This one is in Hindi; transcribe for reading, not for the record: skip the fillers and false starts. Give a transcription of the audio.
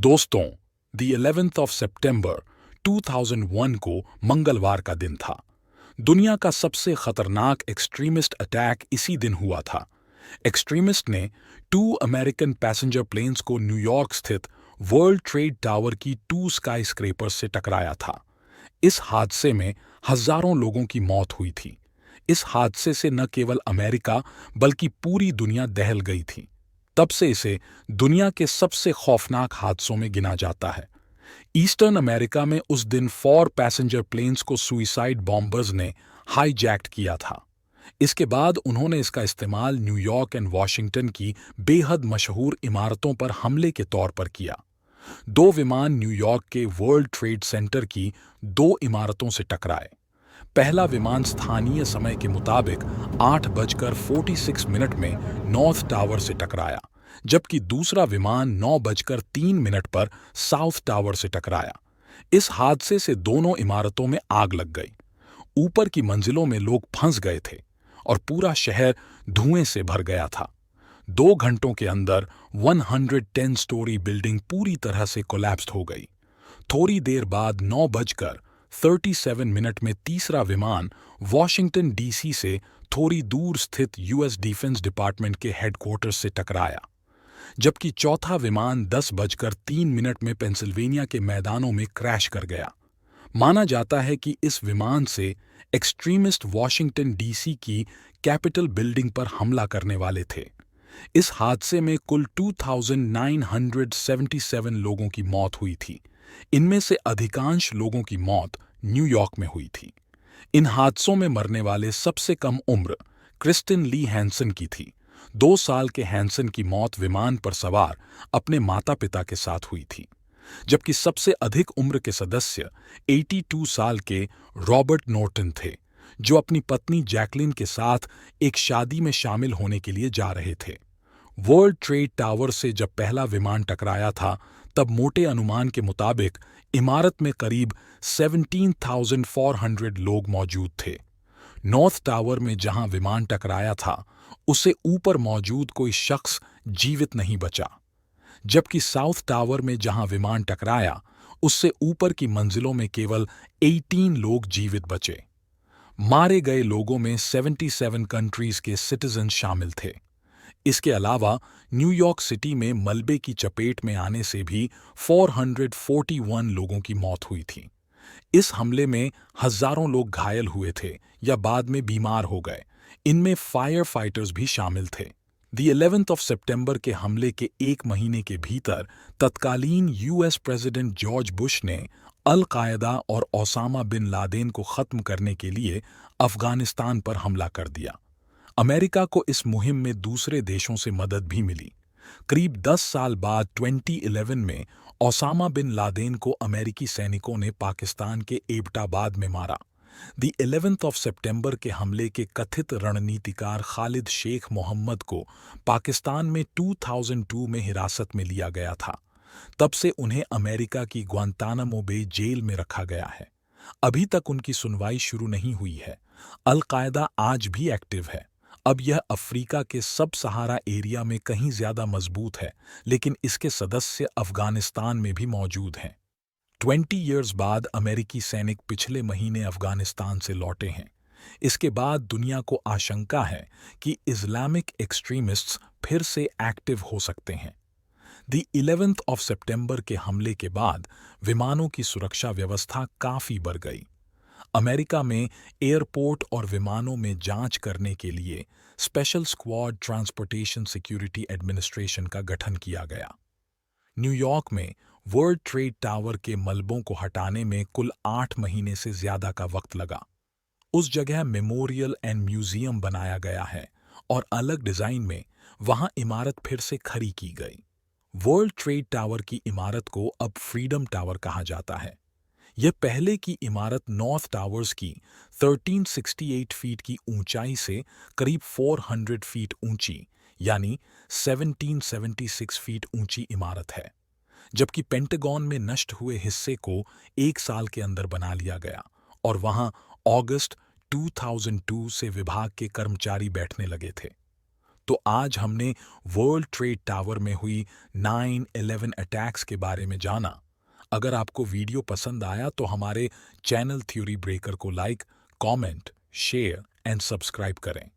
दोस्तों, द 11th ऑफ सितंबर 2001 को मंगलवार का दिन था। दुनिया का सबसे खतरनाक एक्सट्रीमिस्ट अटैक इसी दिन हुआ था। एक्सट्रीमिस्ट ने 2 अमेरिकन पैसेंजर प्लेन्स को न्यूयॉर्क स्थित वर्ल्ड ट्रेड टावर की 2 स्काईस्क्रेपर्स से टकराया था। इस हादसे में हजारों लोगों की मौत हुई थी। इस हादसे से न केवल अमेरिका बल्कि पूरी दुनिया दहल गई थी। तब से इसे दुनिया के सबसे खौफनाक हादसों में गिना जाता है। ईस्टर्न अमेरिका में उस दिन 4 पैसेंजर प्लेन्स को सुइसाइड बॉम्बर्स ने हाईजैक्ट किया था। इसके बाद उन्होंने इसका इस्तेमाल न्यूयॉर्क एंड वॉशिंगटन की बेहद मशहूर इमारतों पर हमले के तौर पर किया। 2 विमान न्यूयॉर्क के वर्ल्ड ट्रेड सेंटर की 2 इमारतों से टकराए। पहला विमान स्थानीय समय के मुताबिक 8:46 में नॉर्थ टावर से टकराया, जबकि दूसरा विमान 9:03 पर साउथ टावर से टकराया। इस हादसे से दोनों इमारतों में आग लग गई। ऊपर की मंजिलों में लोग फंस गए थे और पूरा शहर धुएं से भर गया था। 2 घंटों के अंदर 110 स्टोरी बिल्डिंग पूरी तरह से कोलैप्स्ड हो गई। थोड़ी देर बाद 9:37 में तीसरा विमान वॉशिंगटन डीसी से थोड़ी दूर स्थित यूएस डिफेंस डिपार्टमेंट के हेडक्वार्टर्स से टकराया, जबकि चौथा विमान 10:03 में पेंसिल्वेनिया के मैदानों में क्रैश कर गया। माना जाता है कि इस विमान से एक्सट्रीमिस्ट वॉशिंगटन डीसी की कैपिटल बिल्डिंग पर हमला करने वाले थे। इस हादसे में कुल 2977 लोगों की मौत हुई थी। इनमें से अधिकांश लोगों की मौत न्यूयॉर्क में हुई थी। इन हादसों में मरने वाले सबसे कम उम्र क्रिस्टिन ली हैंसन की थी। 2 साल के हैंसन की मौत विमान पर सवार अपने माता पिता के साथ हुई थी, जबकि सबसे अधिक उम्र के सदस्य 82 साल के रॉबर्ट नॉर्टन थे, जो अपनी पत्नी जैकलिन के साथ एक शादी में शामिल होने के लिए जा रहे थे। वर्ल्ड ट्रेड टावर से जब पहला विमान टकराया था, तब मोटे अनुमान के मुताबिक इमारत में करीब 17,400 लोग मौजूद थे। नॉर्थ टावर में जहां विमान टकराया था, उससे ऊपर मौजूद कोई शख्स जीवित नहीं बचा, जबकि साउथ टावर में जहां विमान टकराया, उससे ऊपर की मंजिलों में केवल 18 लोग जीवित बचे। मारे गए लोगों में 77 कंट्रीज के सिटीजन शामिल थे। इसके अलावा न्यूयॉर्क सिटी में मलबे की चपेट में आने से भी 441 लोगों की मौत हुई थी। इस हमले में हजारों लोग घायल हुए थे या बाद में बीमार हो गए। इनमें फायर फाइटर्स भी शामिल थे। द 11th ऑफ सितंबर के हमले के 1 महीने के भीतर तत्कालीन यूएस प्रेसिडेंट जॉर्ज बुश ने अल कायदा और ओसामा बिन लादेन को खत्म करने के लिए अफगानिस्तान पर हमला कर दिया। अमेरिका को इस मुहिम में दूसरे देशों से मदद भी मिली। करीब 10 साल बाद 2011 में ओसामा बिन लादेन को अमेरिकी सैनिकों ने पाकिस्तान के एबटाबाद में मारा। द 11th ऑफ सितंबर के हमले के कथित रणनीतिकार खालिद शेख मोहम्मद को पाकिस्तान में 2002 में हिरासत में लिया गया था। तब से उन्हें अमेरिका की ग्वांतानामो बे जेल में रखा गया है। अभी तक उनकी सुनवाई शुरू नहीं हुई है। अल कायदा आज भी एक्टिव है। अब यह अफ्रीका के सब सहारा एरिया में कहीं ज्यादा मजबूत है, लेकिन इसके सदस्य अफगानिस्तान में भी मौजूद हैं। 20 इयर्स बाद अमेरिकी सैनिक पिछले महीने अफगानिस्तान से लौटे हैं। इसके बाद दुनिया को आशंका है कि इस्लामिक एक्सट्रीमिस्ट्स फिर से एक्टिव हो सकते हैं। द 11th ऑफ सितंबर के हमले के बाद विमानों की सुरक्षा व्यवस्था काफी बढ़ गई। अमेरिका में एयरपोर्ट और विमानों में जांच करने के लिए special squad transportation security administration का गठन किया गया। न्यूयॉर्क में वर्ल्ड ट्रेड टावर के मलबों को हटाने में कुल 8 महीने से ज्यादा का वक्त लगा। उस जगह मेमोरियल एंड म्यूजियम बनाया गया है और अलग डिजाइन में वहां इमारत फिर से खड़ी की गई। वर्ल्ड ट्रेड टावर की इमारत को अब फ्रीडम टावर कहा जाता है। यह पहले की इमारत नॉर्थ टावर्स की 1368 फीट की ऊंचाई से करीब 400 फीट ऊंची, यानी 1776 फीट ऊंची इमारत है, जबकि पेंटागन में नष्ट हुए हिस्से को 1 साल के अंदर बना लिया गया और वहां अगस्त 2002 से विभाग के कर्मचारी बैठने लगे थे। तो आज हमने वर्ल्ड ट्रेड टावर में हुई 9/11 अटैक्स के बारे में जाना। अगर आपको वीडियो पसंद आया तो हमारे चैनल थ्योरी ब्रेकर को like, comment, share and subscribe करें।